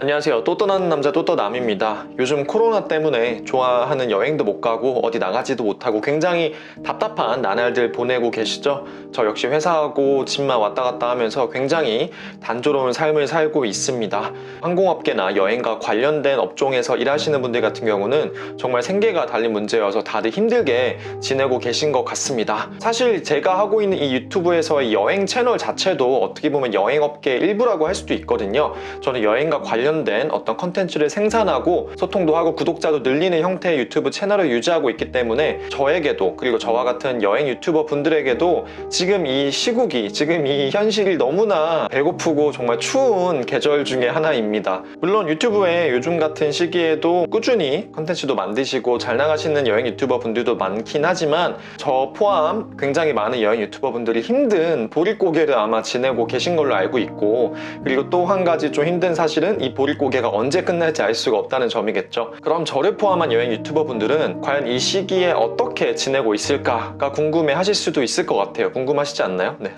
안녕하세요. 또 떠나는 남자 또 떠남입니다. 요즘 코로나 때문에 좋아하는 여행도 못 가고 어디 나가지도 못하고 굉장히 답답한 나날들 보내고 계시죠? 저 역시 회사하고 집만 왔다 갔다 하면서 굉장히 단조로운 삶을 살고 있습니다. 항공업계나 여행과 관련된 업종에서 일하시는 분들 같은 경우는 정말 생계가 달린 문제여서 다들 힘들게 지내고 계신 것 같습니다. 사실 제가 하고 있는 이 유튜브에서의 여행 채널 자체도 어떻게 보면 여행업계의 일부라고 할 수도 있거든요. 저는 여행과 관련된 어떤 컨텐츠를 생산하고 소통도 하고 구독자도 늘리는 형태의 유튜브 채널을 유지하고 있기 때문에 저에게도, 그리고 저와 같은 여행 유튜버 분들에게도 지금 이 시국이, 지금 이 현실이 너무나 배고프고 정말 추운 계절 중에 하나입니다. 물론 유튜브에 요즘 같은 시기에도 꾸준히 컨텐츠도 만드시고 잘 나가시는 여행 유튜버 분들도 많긴 하지만 저 포함 굉장히 많은 여행 유튜버 분들이 힘든 보릿고개를 아마 지내고 계신 걸로 알고 있고, 그리고 또 한 가지 좀 힘든 사실은 이 보릿고개가 언제 끝날지 알 수가 없다는 점이겠죠. 그럼 저를 포함한 여행 유튜버 분들은 과연 이 시기에 어떻게 지내고 있을까가 궁금해 하실 수도 있을 것 같아요. 궁금하시지 않나요? 네.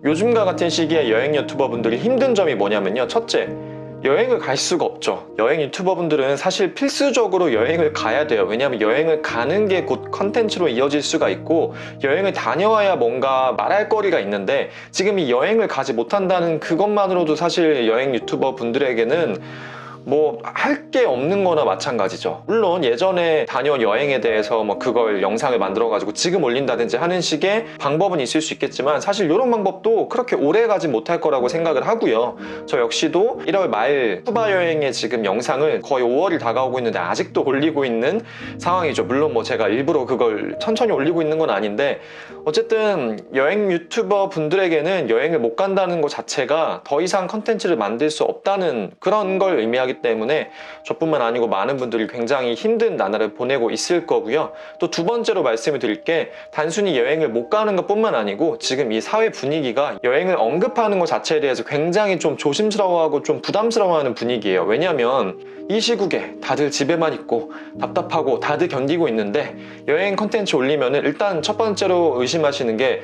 요즘과 같은 시기에 여행 유튜버 분들이 힘든 점이 뭐냐면요. 첫째, 여행을 갈 수가 없죠. 여행 유튜버 분들은 사실 필수적으로 여행을 가야 돼요. 왜냐하면 여행을 가는 게 곧 컨텐츠로 이어질 수가 있고, 여행을 다녀와야 뭔가 말할 거리가 있는데 지금 이 여행을 가지 못한다는 그것만으로도 사실 여행 유튜버 분들에게는 뭐 할 게 없는 거나 마찬가지죠. 물론 예전에 다녀온 여행에 대해서 뭐 그걸 영상을 만들어 가지고 지금 올린다든지 하는 식의 방법은 있을 수 있겠지만 사실 이런 방법도 그렇게 오래 가지 못할 거라고 생각을 하고요. 저 역시도 1월 말 쿠바 여행의 지금 영상을 거의 5월이 다가오고 있는데 아직도 올리고 있는 상황이죠. 물론 뭐 제가 일부러 그걸 천천히 올리고 있는 건 아닌데, 어쨌든 여행 유튜버 분들에게는 여행을 못 간다는 것 자체가 더 이상 컨텐츠를 만들 수 없다는 그런 걸 의미하기 때문에 저뿐만 아니고 많은 분들이 굉장히 힘든 나날을 보내고 있을 거고요. 또 두 번째로 말씀을 드릴 게, 단순히 여행을 못 가는 것 뿐만 아니고 지금 이 사회 분위기가 여행을 언급하는 것 자체에 대해서 굉장히 좀 조심스러워하고 좀 부담스러워하는 분위기예요. 왜냐면 이 시국에 다들 집에만 있고 답답하고 다들 견디고 있는데 여행 컨텐츠 올리면은 일단 첫 번째로 의심하시는 게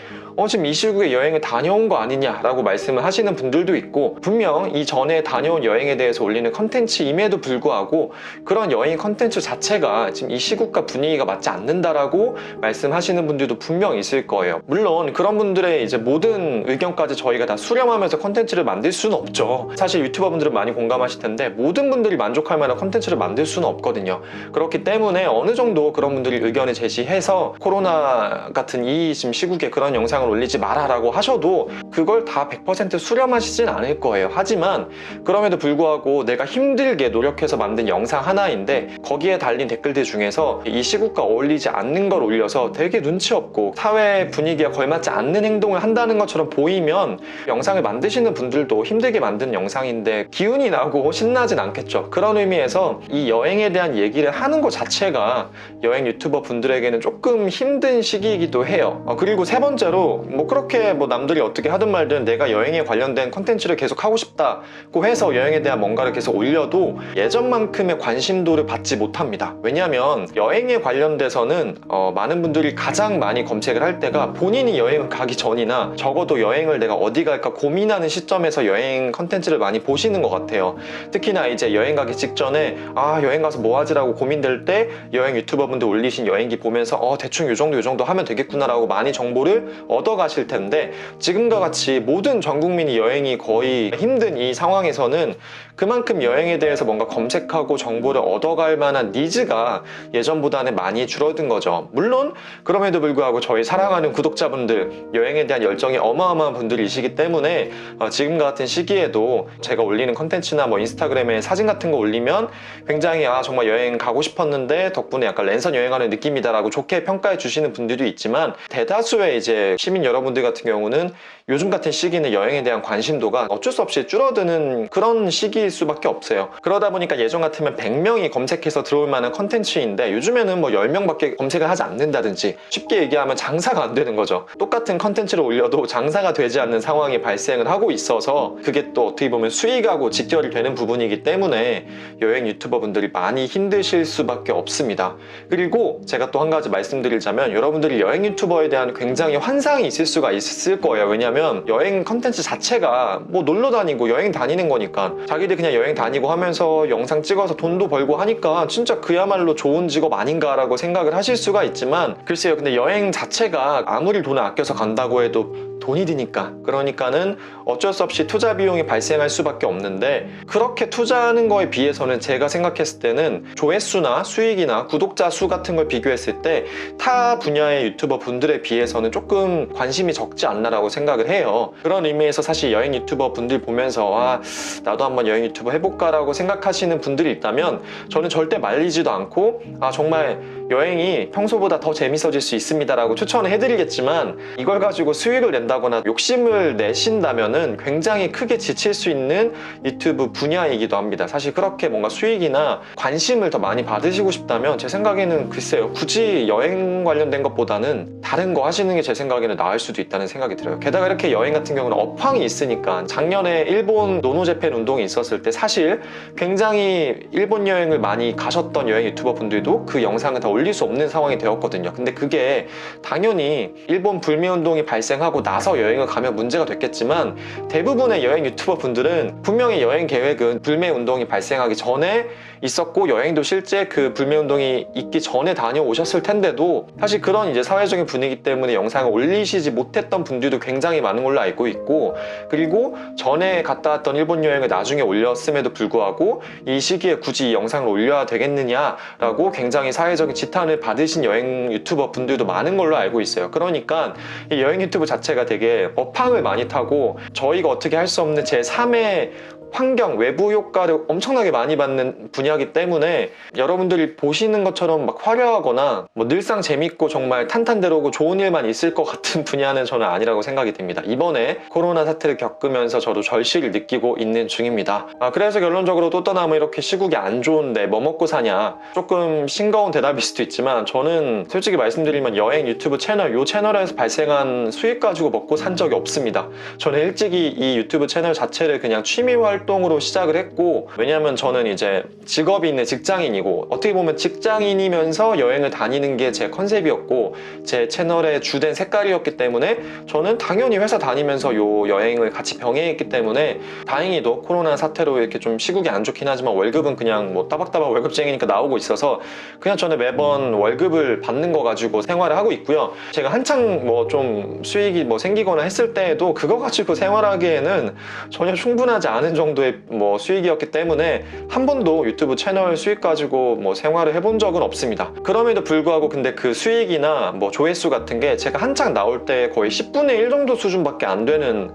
지금 이 시국에 여행을 다녀온 거 아니냐라고 말씀을 하시는 분들도 있고, 분명 이전에 다녀온 여행에 대해서 올리는 컨텐츠임에도 불구하고 그런 여행 컨텐츠 자체가 지금 이 시국과 분위기가 맞지 않는다라고 말씀하시는 분들도 분명 있을 거예요. 물론 그런 분들의 이제 모든 의견까지 저희가 다 수렴하면서 컨텐츠를 만들 수는 없죠. 사실 유튜버 분들은 많이 공감하실 텐데 모든 분들이 만족할 만한 컨텐츠를 만들 수는 없거든요. 그렇기 때문에 어느 정도 그런 분들이 의견을 제시해서 코로나 같은 이 지금 시국에 그런 영상을 올리지 마라라고 하셔도 그걸 다 100% 수렴하시진 않을 거예요. 하지만 그럼에도 불구하고 내가 힘들게 노력해서 만든 영상 하나인데 거기에 달린 댓글들 중에서 이 시국과 어울리지 않는 걸 올려서 되게 눈치 없고 사회 분위기에 걸맞지 않는 행동을 한다는 것처럼 보이면 영상을 만드시는 분들도 힘들게 만든 영상인데 기운이 나고 신나진 않겠죠. 그런 의미에서 이 여행에 대한 얘기를 하는 것 자체가 여행 유튜버 분들에게는 조금 힘든 시기이기도 해요. 그리고 세 번째로 뭐 그렇게 뭐 남들이 어떻게 하든 말든 내가 여행에 관련된 컨텐츠를 계속 하고 싶다고 해서 여행에 대한 뭔가를 계속 올려도 예전만큼의 관심도를 받지 못합니다. 왜냐하면 여행에 관련돼서는 많은 분들이 가장 많이 검색을 할 때가 본인이 여행을 가기 전이나 적어도 여행을 내가 어디 갈까 고민하는 시점에서 여행 컨텐츠를 많이 보시는 것 같아요. 특히나 이제 여행 가기 직전에 여행 가서 뭐 하지라고 고민될 때 여행 유튜버 분들 올리신 여행기 보면서 대충 요 정도 하면 되겠구나 라고 많이 정보를 얻어 가실 텐데, 지금과 같이 모든 전 국민이 여행이 거의 힘든 이 상황에서는 그만큼 여행에 대해서 뭔가 검색하고 정보를 얻어갈 만한 니즈가 예전보다는 많이 줄어든 거죠. 물론 그럼에도 불구하고 저희 사랑하는 구독자분들, 여행에 대한 열정이 어마어마한 분들이시기 때문에 지금과 같은 시기에도 제가 올리는 컨텐츠나 뭐 인스타그램에 사진 같은 거 올리면 굉장히 정말 여행 가고 싶었는데 덕분에 약간 랜선 여행하는 느낌이다 라고 좋게 평가해 주시는 분들도 있지만, 대다수의 이제 시민 여러분들 같은 경우는 요즘 같은 시기는 여행에 대한 관심도가 어쩔 수 없이 줄어드는 그런 시기일 수밖에 없어요. 그러다 보니까 예전 같으면 100명이 검색해서 들어올 만한 컨텐츠인데 요즘에는 뭐 10명밖에 검색을 하지 않는다든지, 쉽게 얘기하면 장사가 안 되는 거죠. 똑같은 컨텐츠를 올려도 장사가 되지 않는 상황이 발생을 하고 있어서 그게 또 어떻게 보면 수익하고 직결이 되는 부분이기 때문에 여행 유튜버 분들이 많이 힘드실 수밖에 없습니다. 그리고 제가 또 한 가지 말씀드리자면, 여러분들이 여행 유튜버에 대한 굉장히 환상이 있을 수가 있을 거예요. 왜냐하면 여행 컨텐츠 자체가 뭐 놀러 다니고 여행 다니는 거니까 자기들 그냥 여행 다니고 하면서 영상 찍어서 돈도 벌고 하니까 진짜 그야말로 좋은 직업 아닌가라고 생각을 하실 수가 있지만, 글쎄요, 근데 여행 자체가 아무리 돈을 아껴서 간다고 해도 돈이 드니까, 그러니까는 어쩔 수 없이 투자 비용이 발생할 수밖에 없는데, 그렇게 투자하는 거에 비해서는 제가 생각했을 때는 조회수나 수익이나 구독자 수 같은 걸 비교했을 때 타 분야의 유튜버 분들에 비해서는 조금 관심이 적지 않나라고 생각을 해요. 그런 의미에서 사실 여행 유튜버 분들 보면서 나도 한번 여행 유튜버 해볼까 라고 생각하시는 분들이 있다면 저는 절대 말리지도 않고 정말 여행이 평소보다 더 재밌어질 수 있습니다 라고 추천을 해드리겠지만, 이걸 가지고 수익을 낸다거나 욕심을 내신다면은 굉장히 크게 지칠 수 있는 유튜브 분야이기도 합니다. 사실 그렇게 뭔가 수익이나 관심을 더 많이 받으시고 싶다면 제 생각에는 글쎄요, 굳이 여행 관련된 것보다는 다른 거 하시는 게 제 생각에는 나을 수도 있다는 생각이 들어요. 게다가 이렇게 여행 같은 경우는 업황이 있으니까, 작년에 일본 노노재팬 운동이 있었을 때 사실 굉장히 일본 여행을 많이 가셨던 여행 유튜버 분들도 그 영상을 다 올릴 수 없는 상황이 되었거든요. 근데 그게 당연히 일본 불매운동이 발생하고 나서 여행을 가면 문제가 됐겠지만, 대부분의 여행 유튜버 분들은 분명히 여행 계획은 불매운동이 발생하기 전에 있었고 여행도 실제 그 불매운동이 있기 전에 다녀오셨을 텐데도 사실 그런 이제 사회적인 분위기 때문에 영상을 올리시지 못했던 분들도 굉장히 많은 걸로 알고 있고, 그리고 전에 갔다 왔던 일본 여행을 나중에 올렸음에도 불구하고 이 시기에 굳이 이 영상을 올려야 되겠느냐라고 굉장히 사회적인 지탄을 받으신 여행 유튜버 분들도 많은 걸로 알고 있어요. 그러니까 이 여행 유튜브 자체가 되게 업황을 많이 타고 저희가 어떻게 할 수 없는 제3의 환경, 외부 효과를 엄청나게 많이 받는 분야이기 때문에 여러분들이 보시는 것처럼 막 화려하거나 뭐 늘상 재밌고 정말 탄탄대로고 좋은 일만 있을 것 같은 분야는 저는 아니라고 생각이 듭니다. 이번에 코로나 사태를 겪으면서 저도 절실히 느끼고 있는 중입니다. 그래서 결론적으로 또 떠나면 이렇게 시국이 안 좋은데 뭐 먹고 사냐, 조금 싱거운 대답일 수도 있지만 저는 솔직히 말씀드리면 여행 유튜브 채널, 이 채널에서 발생한 수익 가지고 먹고 산 적이 없습니다. 저는 일찍이 이 유튜브 채널 자체를 그냥 취미 활동으로 시작을 했고, 왜냐하면 저는 이제 직업이 있는 직장인이고 어떻게 보면 직장인이면서 여행을 다니는 게 제 컨셉이었고 제 채널의 주된 색깔이었기 때문에 저는 당연히 회사 다니면서 요 여행을 같이 병행했기 때문에, 다행히도 코로나 사태로 이렇게 좀 시국이 안 좋긴 하지만 월급은 그냥 뭐 따박따박 월급쟁이니까 나오고 있어서 그냥 저는 매번 월급을 받는 거 가지고 생활을 하고 있고요. 제가 한창 뭐 좀 수익이 뭐 생기거나 했을 때에도 그거 가지고 생활하기에는 전혀 충분하지 않은 정도의 뭐 수익이었기 때문에 한 번도 유튜브 채널 수익 가지고 뭐 생활을 해본 적은 없습니다. 그럼에도 불구하고 근데 그 수익이나 뭐 조회수 같은 게 제가 한창 나올 때 거의 10분의 1 정도 수준밖에 안 되는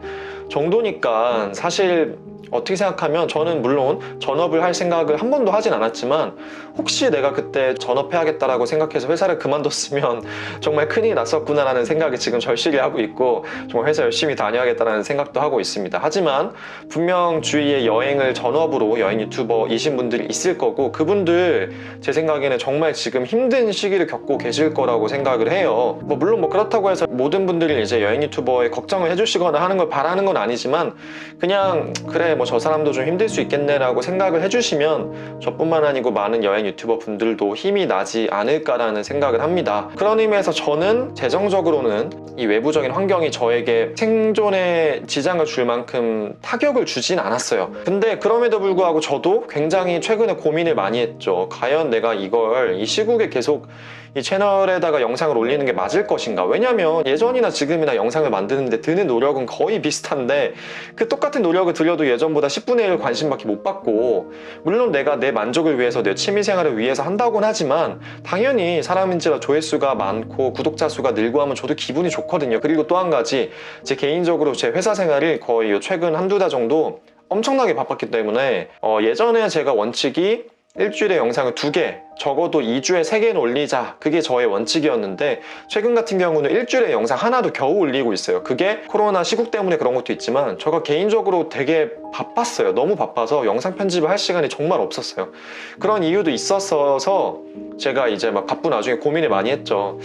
정도니까, 사실 어떻게 생각하면 저는 물론 전업을 할 생각을 한 번도 하진 않았지만 혹시 내가 그때 전업해야겠다라고 생각해서 회사를 그만뒀으면 정말 큰일이 났었구나라는 생각이 지금 절실히 하고 있고, 정말 회사 열심히 다녀야겠다라는 생각도 하고 있습니다. 하지만 분명 주위에 여행을 전업으로 여행 유튜버이신 분들이 있을 거고, 그분들 제 생각에는 정말 지금 힘든 시기를 겪고 계실 거라고 생각을 해요. 물론 그렇다고 해서 모든 분들이 이제 여행 유튜버에 걱정을 해주시거나 하는 걸 바라는 건 아니지만, 그냥 그래 뭐 저 사람도 좀 힘들 수 있겠네 라고 생각을 해주시면 저뿐만 아니고 많은 여행 유튜버 분들도 힘이 나지 않을까라는 생각을 합니다. 그런 의미에서 저는 재정적으로는 이 외부적인 환경이 저에게 생존에 지장을 줄 만큼 타격을 주진 않았어요. 근데 그럼에도 불구하고 저도 굉장히 최근에 고민을 많이 했죠. 과연 내가 이걸 이 시국에 계속 이 채널에다가 영상을 올리는 게 맞을 것인가. 왜냐면 예전이나 지금이나 영상을 만드는데 드는 노력은 거의 비슷한데 그 똑같은 노력을 들여도 예전보다 10분의 1 관심밖에 못 받고, 물론 내가 내 만족을 위해서 내 취미생활을 위해서 한다고는 하지만 당연히 사람인지라 조회수가 많고 구독자 수가 늘고 하면 저도 기분이 좋거든요. 그리고 또 한 가지, 제 개인적으로 제 회사 생활이 거의 최근 한두 달 정도 엄청나게 바빴기 때문에 예전에 제가 원칙이 일주일에 영상을 2개, 적어도 2주에 3개는 올리자, 그게 저의 원칙이었는데 최근 같은 경우는 일주일에 영상 하나도 겨우 올리고 있어요. 그게 코로나 시국 때문에 그런 것도 있지만 제가 개인적으로 되게 바빴어요. 너무 바빠서 영상 편집을 할 시간이 정말 없었어요. 그런 이유도 있었어서 제가 이제 막 바쁜 와중에 고민을 많이 했죠.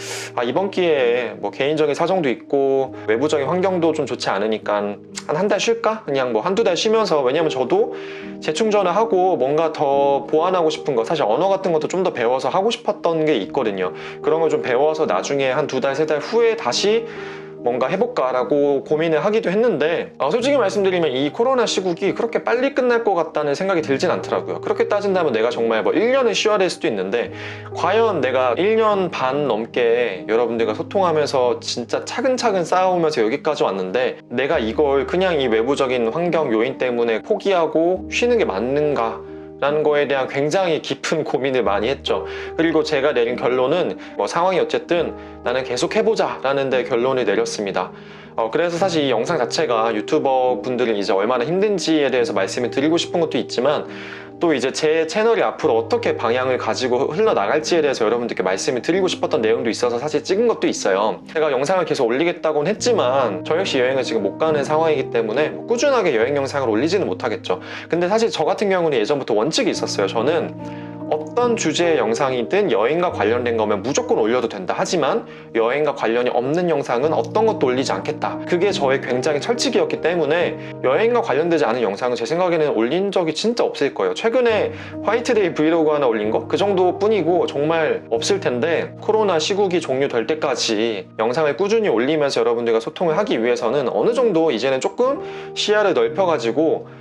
이번 기회에 뭐 개인적인 사정도 있고 외부적인 환경도 좀 좋지 않으니까 한 달 쉴까? 그냥 뭐 한두 달 쉬면서, 왜냐면 저도 재충전을 하고 뭔가 더 보완하고 싶은 거, 사실 언어 같은 것도 좀 더 배워서 하고 싶었던 게 있거든요. 그런 걸 좀 배워서 나중에 한 2달, 3달 후에 다시 뭔가 해볼까라고 고민을 하기도 했는데 솔직히 말씀드리면 이 코로나 시국이 그렇게 빨리 끝날 것 같다는 생각이 들진 않더라고요. 그렇게 따진다면 내가 정말 뭐 1년을 쉬어야 될 수도 있는데 과연 내가 1년 반 넘게 여러분들과 소통하면서 진짜 차근차근 쌓아오면서 여기까지 왔는데 내가 이걸 그냥 이 외부적인 환경 요인 때문에 포기하고 쉬는 게 맞는가? 라는 거에 대한 굉장히 깊은 고민을 많이 했죠. 그리고 제가 내린 결론은 상황이 어쨌든 나는 계속 해보자 라는 데 결론을 내렸습니다. 그래서 사실 이 영상 자체가 유튜버 분들이 이제 얼마나 힘든지에 대해서 말씀을 드리고 싶은 것도 있지만 또 이제 제 채널이 앞으로 어떻게 방향을 가지고 흘러나갈지에 대해서 여러분들께 말씀을 드리고 싶었던 내용도 있어서 사실 찍은 것도 있어요. 제가 영상을 계속 올리겠다고는 했지만 저 역시 여행을 지금 못 가는 상황이기 때문에 꾸준하게 여행 영상을 올리지는 못하겠죠. 근데 사실 저 같은 경우는 예전부터 원칙이 있었어요. 저는 어떤 주제의 영상이든 여행과 관련된 거면 무조건 올려도 된다. 하지만 여행과 관련이 없는 영상은 어떤 것도 올리지 않겠다. 그게 저의 굉장히 철칙이었기 때문에 여행과 관련되지 않은 영상은 제 생각에는 올린 적이 진짜 없을 거예요. 최근에 화이트데이 브이로그 하나 올린 거? 그 정도뿐이고 정말 없을 텐데 코로나 시국이 종료될 때까지 영상을 꾸준히 올리면서 여러분들과 소통을 하기 위해서는 어느 정도 이제는 조금 시야를 넓혀가지고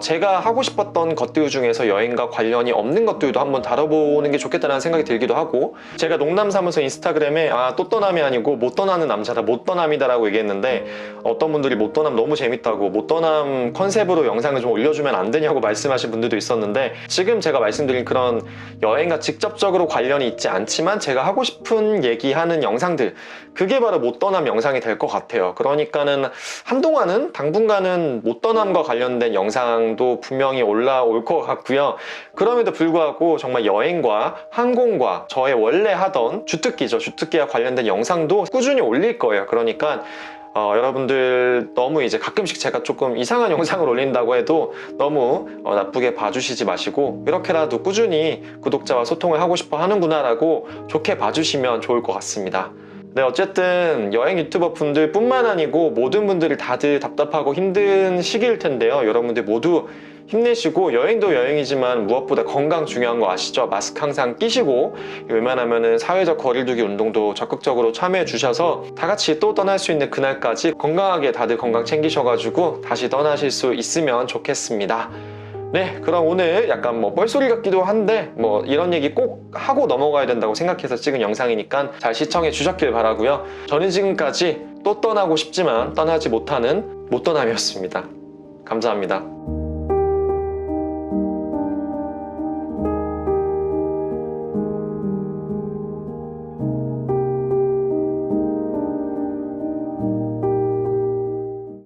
제가 하고 싶었던 것들 중에서 여행과 관련이 없는 것들도 한번 다뤄보는 게 좋겠다는 생각이 들기도 하고 제가 농담 삼아서 인스타그램에 또 떠남이 아니고 못 떠나는 남자다, 못 떠남이다 라고 얘기했는데 어떤 분들이 못 떠남 너무 재밌다고 못 떠남 컨셉으로 영상을 좀 올려주면 안 되냐고 말씀하신 분들도 있었는데 지금 제가 말씀드린 그런 여행과 직접적으로 관련이 있지 않지만 제가 하고 싶은 얘기하는 영상들 그게 바로 못 떠남 영상이 될 것 같아요. 그러니까는 한동안은 당분간은 못 떠남과 관련된 영상도 분명히 올라올 것 같고요. 그럼에도 불구하고 정말 여행과 항공과 저의 원래 하던 주특기죠. 주특기와 관련된 영상도 꾸준히 올릴 거예요. 그러니까 여러분들 너무 이제 가끔씩 제가 조금 이상한 영상을 올린다고 해도 너무 나쁘게 봐주시지 마시고 이렇게라도 꾸준히 구독자와 소통을 하고 싶어 하는구나 라고 좋게 봐주시면 좋을 것 같습니다. 네, 어쨌든 여행 유튜버 분들 뿐만 아니고 모든 분들이 다들 답답하고 힘든 시기일 텐데요. 여러분들 모두 힘내시고 여행도 여행이지만 무엇보다 건강 중요한 거 아시죠? 마스크 항상 끼시고 웬만하면은 사회적 거리두기 운동도 적극적으로 참여해 주셔서 다 같이 또 떠날 수 있는 그날까지 건강하게 다들 건강 챙기셔가지고 다시 떠나실 수 있으면 좋겠습니다. 네, 그럼 오늘 약간 뻘소리 같기도 한데 이런 얘기 꼭 하고 넘어가야 된다고 생각해서 찍은 영상이니까 잘 시청해 주셨길 바라고요. 저는 지금까지 또 떠나고 싶지만 떠나지 못하는 못 떠남이었습니다. 감사합니다.